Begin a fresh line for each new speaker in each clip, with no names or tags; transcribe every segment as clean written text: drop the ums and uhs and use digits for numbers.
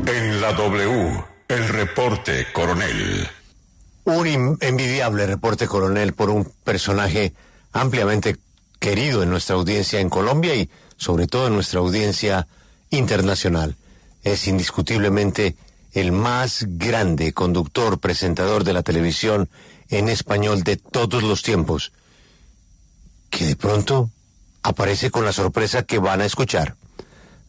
En la W, el reporte coronel.
Un envidiable reporte coronel por un personaje ampliamente querido en nuestra audiencia en Colombia y sobre todo en nuestra audiencia internacional. Es indiscutiblemente el más grande conductor, presentador de la televisión en español de todos los tiempos, que de pronto aparece con la sorpresa que van a escuchar.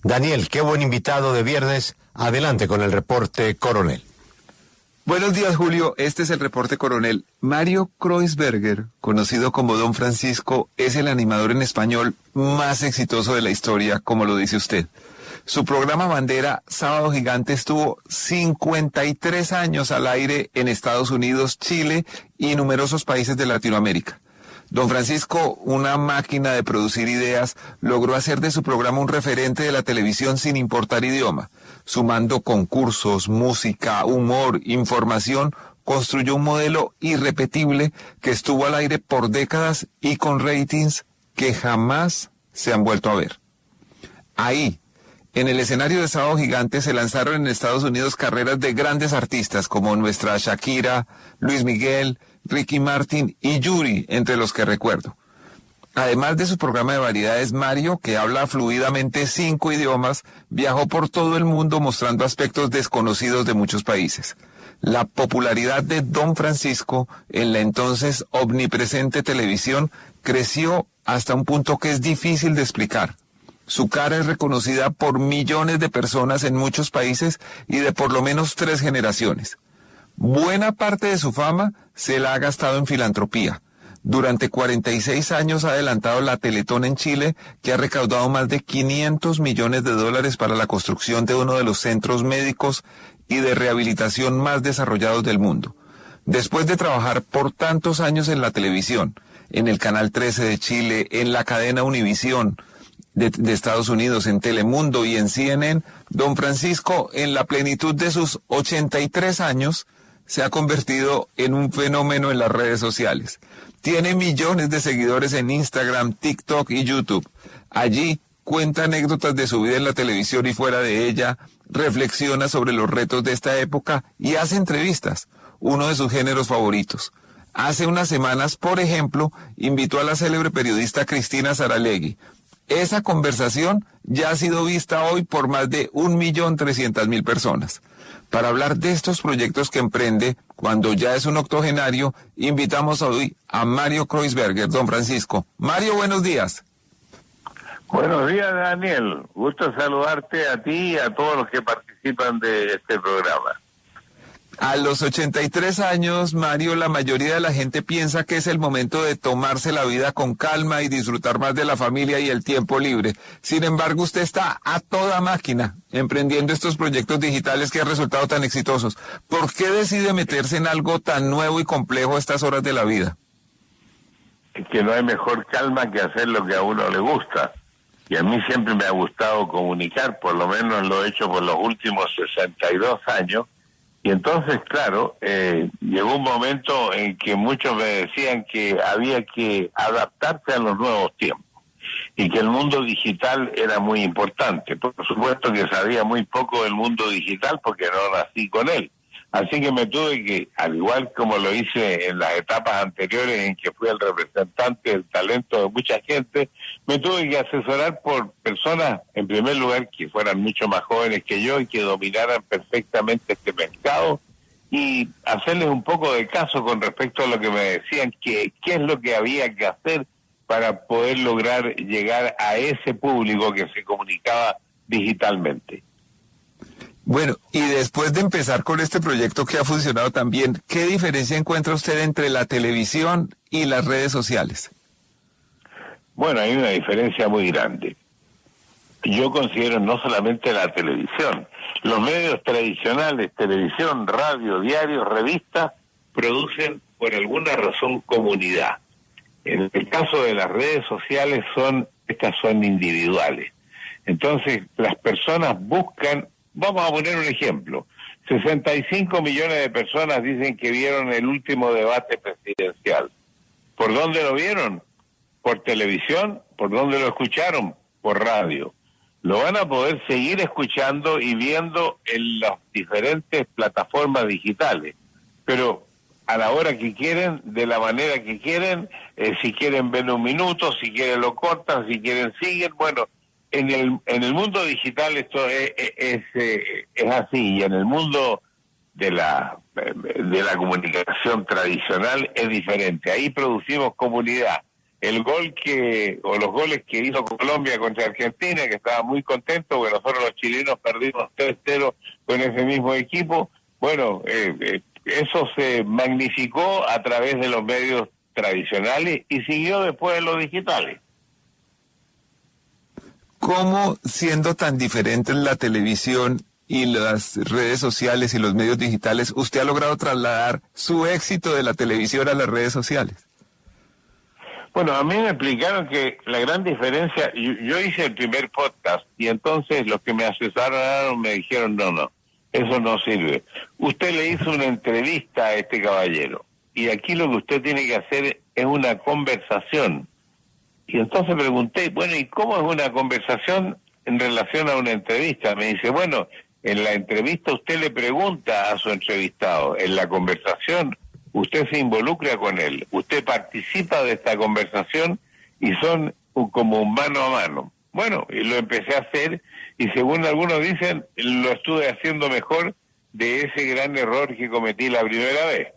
Daniel, qué buen invitado de viernes. Adelante con el reporte coronel.
Buenos días, Julio. Este es el reporte coronel. Mario Kreuzberger, conocido como Don Francisco, es el animador en español más exitoso de la historia, como lo dice usted. Su programa bandera, Sábado Gigante, estuvo 53 años al aire en Estados Unidos, Chile y numerosos países de Latinoamérica. Don Francisco, una máquina de producir ideas, logró hacer de su programa un referente de la televisión sin importar idioma. Sumando concursos, música, humor, información, construyó un modelo irrepetible que estuvo al aire por décadas y con ratings que jamás se han vuelto a ver. Ahí, en el escenario de Sábado Gigante, se lanzaron en Estados Unidos carreras de grandes artistas como nuestra Shakira, Luis Miguel, Ricky Martin y Yuri, entre los que recuerdo. Además de su programa de variedades, Mario, que habla fluidamente 5 idiomas, viajó por todo el mundo mostrando aspectos desconocidos de muchos países. La popularidad de Don Francisco en la entonces omnipresente televisión creció hasta un punto que es difícil de explicar. Su cara es reconocida por millones de personas en muchos países y de por lo menos 3 generaciones. Buena parte de su fama se la ha gastado en filantropía. Durante 46 años ha adelantado la Teletón en Chile, que ha recaudado más de $500 millones para la construcción de uno de los centros médicos y de rehabilitación más desarrollados del mundo. Después de trabajar por tantos años en la televisión, en el Canal 13 de Chile, en la cadena Univisión de Estados Unidos, en Telemundo y en CNN, Don Francisco, en la plenitud de sus 83 años, se ha convertido en un fenómeno en las redes sociales. Tiene millones de seguidores en Instagram, TikTok y YouTube. Allí cuenta anécdotas de su vida en la televisión y fuera de ella, reflexiona sobre los retos de esta época y hace entrevistas, uno de sus géneros favoritos. Hace unas semanas, por ejemplo, invitó a la célebre periodista Cristina Saralegui. Esa conversación ya ha sido vista hoy por más de 1.300.000 personas. Para hablar de estos proyectos que emprende cuando ya es un octogenario, invitamos hoy a Mario Kreuzberger. Don Francisco. Mario, buenos días.
Buenos días, Daniel. Gusto saludarte a ti y a todos los que participan de este programa.
A los 83 años, Mario, la mayoría de la gente piensa que es el momento de tomarse la vida con calma y disfrutar más de la familia y el tiempo libre. Sin embargo, usted está a toda máquina emprendiendo estos proyectos digitales que han resultado tan exitosos. ¿Por qué decide meterse en algo tan nuevo y complejo a estas horas de la vida?
Es que no hay mejor calma que hacer lo que a uno le gusta. Y a mí siempre me ha gustado comunicar, por lo menos lo he hecho por los últimos 62 años. Y entonces, claro, llegó un momento en que muchos me decían que había que adaptarse a los nuevos tiempos y que el mundo digital era muy importante. Por supuesto que sabía muy poco del mundo digital porque no nací con él. Así que me tuve que, al igual como lo hice en las etapas anteriores en que fui el representante del talento de mucha gente, me tuve que asesorar por personas, en primer lugar, que fueran mucho más jóvenes que yo y que dominaran perfectamente este mercado y hacerles un poco de caso con respecto a lo que me decían, que qué es lo que había que hacer para poder lograr llegar a ese público que se comunicaba digitalmente.
Bueno, y después de empezar con este proyecto que ha funcionado tan bien, ¿qué diferencia encuentra usted entre la televisión y las redes sociales?
Bueno, hay una diferencia muy grande. Yo considero no solamente la televisión, los medios tradicionales, televisión, radio, diarios, revistas, producen por alguna razón comunidad. En el caso de las redes sociales estas son individuales. Entonces, las personas buscan. Vamos a poner un ejemplo. 65 millones de personas dicen que vieron el último debate presidencial. ¿Por dónde lo vieron? ¿Por televisión? ¿Por dónde lo escucharon? Por radio. lo van a poder seguir escuchando y viendo en las diferentes plataformas digitales, pero a la hora que quieren, de la manera que quieren, si quieren ven un minuto, si quieren lo cortan, si quieren siguen. Bueno, en el mundo digital esto es así, y en el mundo de la comunicación tradicional es diferente. Ahí producimos comunidad. Los goles que hizo Colombia contra Argentina, que estaba muy contento, porque nosotros los chilenos perdimos 3-0 con ese mismo equipo. Bueno, eso se magnificó a través de los medios tradicionales y siguió después en los digitales.
¿Cómo, siendo tan diferentes la televisión y las redes sociales y los medios digitales, usted ha logrado trasladar su éxito de la televisión a las redes sociales?
Bueno, a mí me explicaron que la gran diferencia, yo hice el primer podcast y entonces los que me asesoraron me dijeron, no, eso no sirve. Usted le hizo una entrevista a este caballero y aquí lo que usted tiene que hacer es una conversación. Y entonces pregunté, bueno, ¿y cómo es una conversación en relación a una entrevista? Me dice, bueno, en la entrevista usted le pregunta a su entrevistado, en la conversación usted se involucra con él, usted participa de esta conversación y son como un mano a mano. Bueno, y lo empecé a hacer y según algunos dicen, lo estuve haciendo mejor de ese gran error que cometí la primera vez.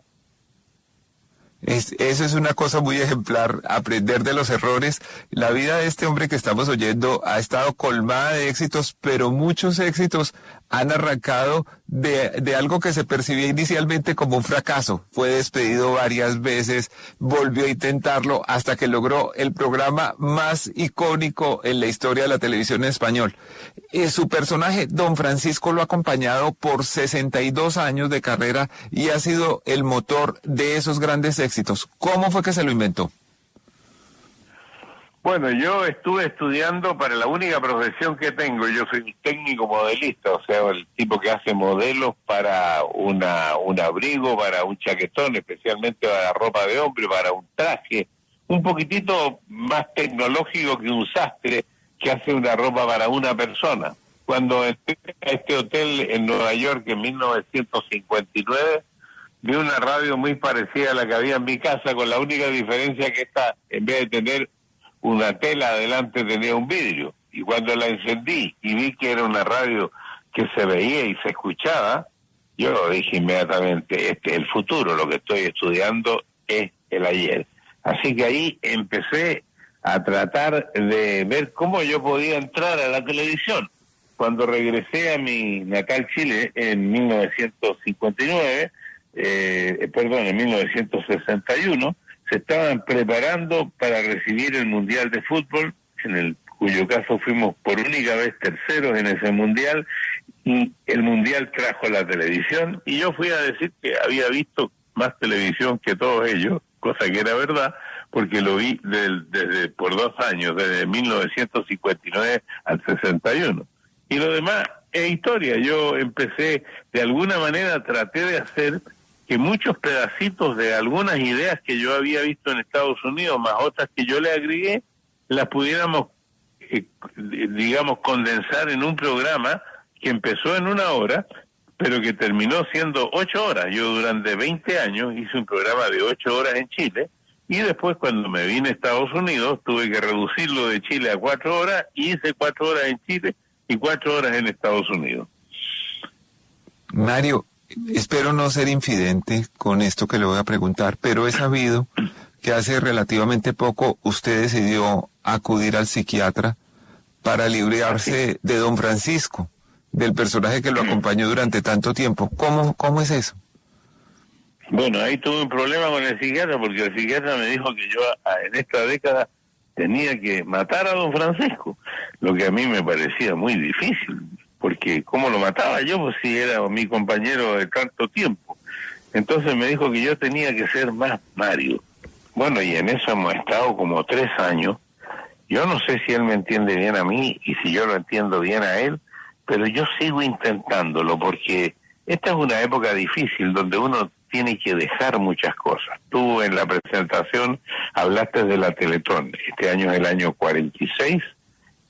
Eso es una cosa muy ejemplar, aprender de los errores. La vida de este hombre que estamos oyendo ha estado colmada de éxitos, pero muchos éxitos han arrancado de algo que se percibía inicialmente como un fracaso. Fue despedido varias veces, volvió a intentarlo hasta que logró el programa más icónico en la historia de la televisión en español. Su personaje, Don Francisco, lo ha acompañado por 62 años de carrera y ha sido el motor de esos grandes éxitos. ¿Cómo fue que se lo inventó?
Bueno, yo estuve estudiando para la única profesión que tengo. Yo soy un técnico modelista, o sea, el tipo que hace modelos para un abrigo, para un chaquetón, especialmente para ropa de hombre, para un traje, un poquitito más tecnológico que un sastre que hace una ropa para una persona. Cuando entré a este hotel en Nueva York en 1959, vi una radio muy parecida a la que había en mi casa, con la única diferencia que esta, en vez de tener una tela adelante, tenía un vidrio. Y cuando la encendí y vi que era una radio que se veía y se escuchaba, yo lo dije inmediatamente, este es el futuro, lo que estoy estudiando es el ayer. Así que ahí empecé a tratar de ver cómo yo podía entrar a la televisión. Cuando regresé a mi natal Chile en 1959, en 1961, se estaban preparando para recibir el Mundial de Fútbol, cuyo caso fuimos por única vez terceros en ese Mundial, y el Mundial trajo la televisión, y yo fui a decir que había visto más televisión que todos ellos, cosa que era verdad, porque lo vi desde por 2 años, desde 1959 al 61. Y lo demás es historia. Yo empecé, de alguna manera traté de hacer que muchos pedacitos de algunas ideas que yo había visto en Estados Unidos, más otras que yo le agregué, las pudiéramos, digamos, condensar en un programa que empezó en 1 hora, pero que terminó siendo 8 horas. Yo durante 20 años hice un programa de 8 horas en Chile, y después cuando me vine a Estados Unidos tuve que reducirlo de Chile a 4 horas, y hice 4 horas en Chile y 4 horas en Estados Unidos.
Mario, espero no ser infidente con esto que le voy a preguntar, pero he sabido que hace relativamente poco usted decidió acudir al psiquiatra para librarse de Don Francisco, del personaje que lo acompañó durante tanto tiempo. ¿Cómo es eso?
Bueno, ahí tuve un problema con el psiquiatra, porque el psiquiatra me dijo que yo en esta década tenía que matar a Don Francisco, lo que a mí me parecía muy difícil, porque ¿cómo lo mataba yo? Pues si era mi compañero de tanto tiempo. Entonces me dijo que yo tenía que ser más Mario. Bueno, y en eso hemos estado como 3 años. Yo no sé si él me entiende bien a mí y si yo lo entiendo bien a él, pero yo sigo intentándolo, porque esta es una época difícil donde uno tiene que dejar muchas cosas. Tú en la presentación hablaste de la Teletón. Este año es el año 46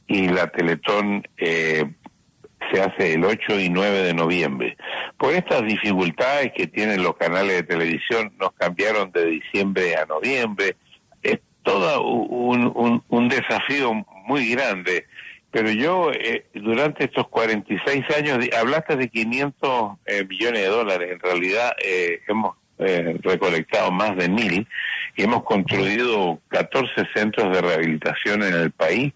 y la Teletón se hace el 8 y 9 de noviembre. Por estas dificultades que tienen los canales de televisión, nos cambiaron de diciembre a noviembre. Es todo un desafío muy grande. Pero yo, durante estos 46 años, hablaste de 500 millones de dólares. En realidad, hemos recolectado más de 1.000 y hemos construido 14 centros de rehabilitación en el país.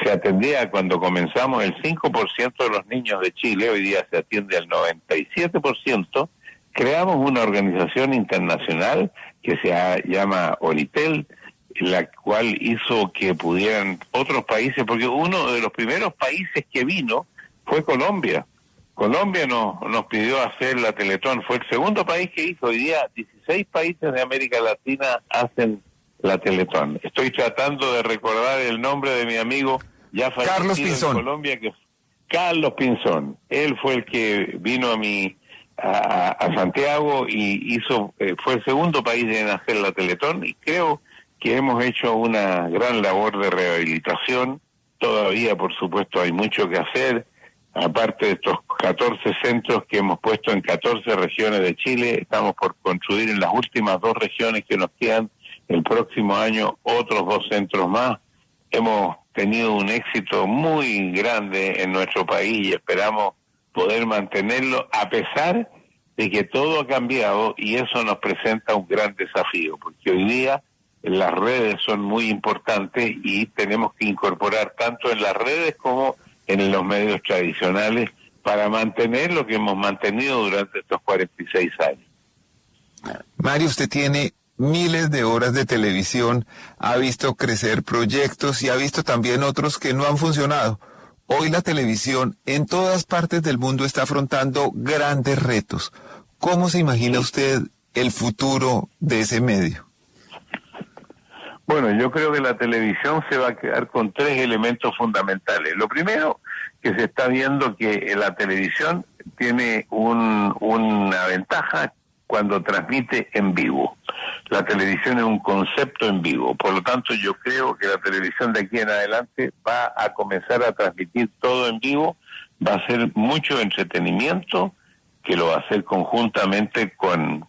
Se atendía cuando comenzamos el 5% de los niños de Chile, hoy día se atiende al 97%. Creamos una organización internacional que se llama Oritel, la cual hizo que pudieran otros países, porque uno de los primeros países que vino fue Colombia. Colombia nos pidió hacer la Teletón, fue el segundo país que hizo. Hoy día 16 países de América Latina hacen la Teletón. Estoy tratando de recordar el nombre de mi amigo ya fallecido
Carlos Pinzón.
en Colombia, que Carlos Pinzón. Él fue el que vino a Santiago y fue el segundo país en hacer la Teletón, y creo que hemos hecho una gran labor de rehabilitación. Todavía, por supuesto, hay mucho que hacer. Aparte de estos 14 centros que hemos puesto en 14 regiones de Chile, estamos por construir en las últimas 2 regiones que nos quedan el próximo año otros 2 centros más. Hemos tenido un éxito muy grande en nuestro país y esperamos poder mantenerlo a pesar de que todo ha cambiado, y eso nos presenta un gran desafío, porque hoy día las redes son muy importantes y tenemos que incorporar tanto en las redes como en los medios tradicionales para mantener lo que hemos mantenido durante estos 46 años.
Mario, usted tiene miles de horas de televisión, ha visto crecer proyectos y ha visto también otros que no han funcionado. Hoy la televisión en todas partes del mundo está afrontando grandes retos. ¿Cómo se imagina usted el futuro de ese medio?
Bueno, yo creo que la televisión se va a quedar con 3 elementos fundamentales. Lo primero, que se está viendo que la televisión tiene una ventaja cuando transmite en vivo. La televisión es un concepto en vivo, por lo tanto yo creo que la televisión de aquí en adelante va a comenzar a transmitir todo en vivo, va a ser mucho entretenimiento, que lo va a hacer conjuntamente con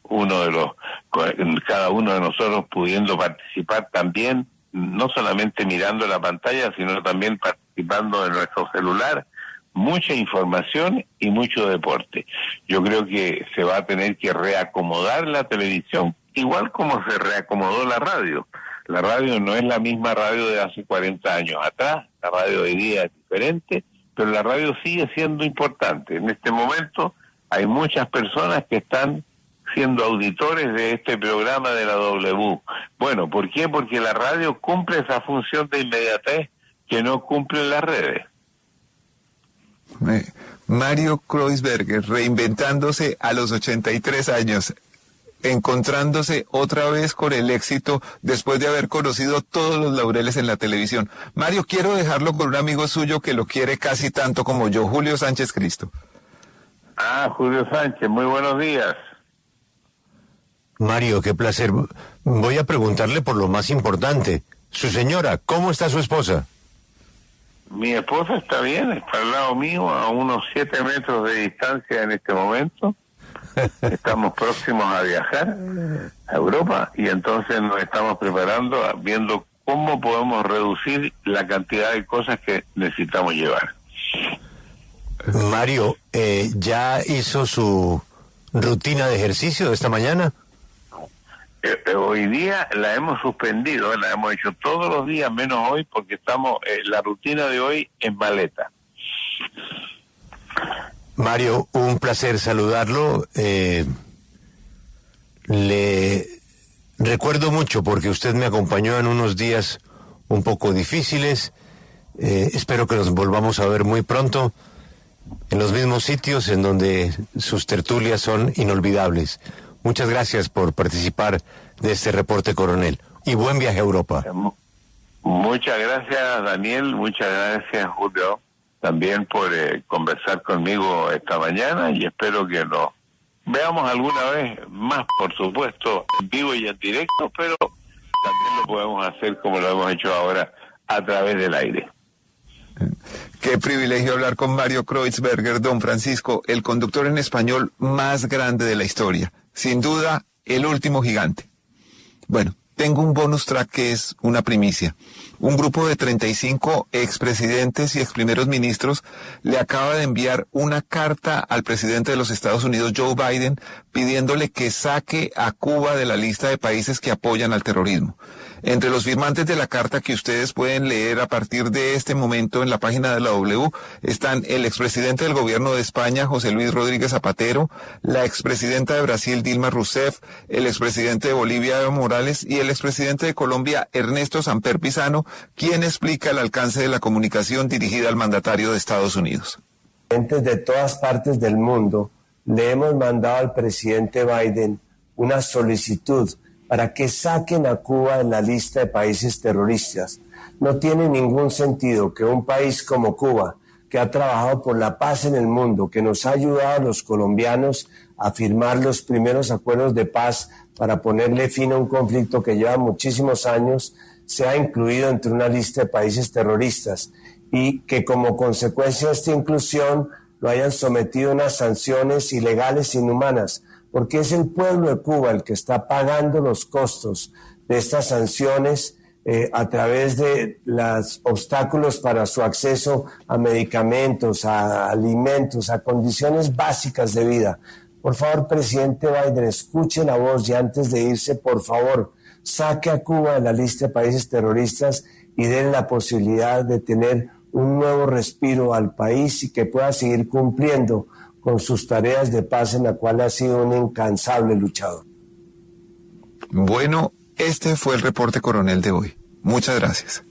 cada uno de nosotros pudiendo participar también, no solamente mirando la pantalla, sino también participando en nuestro celular. Mucha información y mucho deporte. Yo creo que se va a tener que reacomodar la televisión, igual como se reacomodó la radio. La radio no es la misma radio de hace 40 años atrás, la radio de hoy día es diferente, pero la radio sigue siendo importante. En este momento hay muchas personas que están siendo auditores de este programa de la W. Bueno, ¿por qué? Porque la radio cumple esa función de inmediatez que no cumplen las redes.
Mario Kreuzberger, reinventándose a los 83 años, encontrándose otra vez con el éxito después de haber conocido todos los laureles en la televisión. Mario, quiero dejarlo con un amigo suyo que lo quiere casi tanto como yo, Julio Sánchez Cristo.
Julio Sánchez, muy buenos días.
Mario, qué placer. Voy a preguntarle por lo más importante. Su señora, ¿cómo está su esposa?
Mi esposa está bien, está al lado mío, a unos 7 metros de distancia en este momento. Estamos próximos a viajar a Europa y entonces nos estamos preparando, viendo cómo podemos reducir la cantidad de cosas que necesitamos llevar.
Mario, ¿ya hizo su rutina de ejercicio de esta mañana?
Hoy día la hemos suspendido, la hemos hecho todos los días menos hoy porque estamos, la rutina de hoy es maleta.
Mario, un placer saludarlo. Le recuerdo mucho porque usted me acompañó en unos días un poco difíciles. Espero que nos volvamos a ver muy pronto en los mismos sitios en donde sus tertulias son inolvidables. Muchas gracias por participar de este reporte, coronel. Y buen viaje a Europa.
Muchas gracias, Daniel. Muchas gracias, Julio, también por conversar conmigo esta mañana, y espero que nos veamos alguna vez más, por supuesto, en vivo y en directo, pero también lo podemos hacer como lo hemos hecho ahora, a través del aire.
Qué privilegio hablar con Mario Kreuzberger, don Francisco, el conductor en español más grande de la historia. Sin duda, el último gigante. Bueno, tengo un bonus track que es una primicia. Un grupo de 35 expresidentes y exprimeros ministros le acaba de enviar una carta al presidente de los Estados Unidos, Joe Biden, pidiéndole que saque a Cuba de la lista de países que apoyan al terrorismo. Entre los firmantes de la carta que ustedes pueden leer a partir de este momento en la página de la W están el expresidente del gobierno de España, José Luis Rodríguez Zapatero, la expresidenta de Brasil, Dilma Rousseff, el expresidente de Bolivia, Evo Morales, y el expresidente de Colombia, Ernesto Samper Pizano, quien explica el alcance de la comunicación dirigida al mandatario de Estados Unidos.
De todas partes del mundo le hemos mandado al presidente Biden una solicitud para que saquen a Cuba de la lista de países terroristas. No tiene ningún sentido que un país como Cuba, que ha trabajado por la paz en el mundo, que nos ha ayudado a los colombianos a firmar los primeros acuerdos de paz para ponerle fin a un conflicto que lleva muchísimos años, sea incluido entre una lista de países terroristas y que como consecuencia de esta inclusión lo hayan sometido a unas sanciones ilegales e inhumanas, porque es el pueblo de Cuba el que está pagando los costos de estas sanciones a través de los obstáculos para su acceso a medicamentos, a alimentos, a condiciones básicas de vida. Por favor, presidente Biden, escuche la voz y antes de irse, por favor, saque a Cuba de la lista de países terroristas y den la posibilidad de tener un nuevo respiro al país y que pueda seguir cumpliendo con sus tareas de paz en la cual ha sido un incansable luchador.
Bueno, este fue el reporte coronel de hoy. Muchas gracias.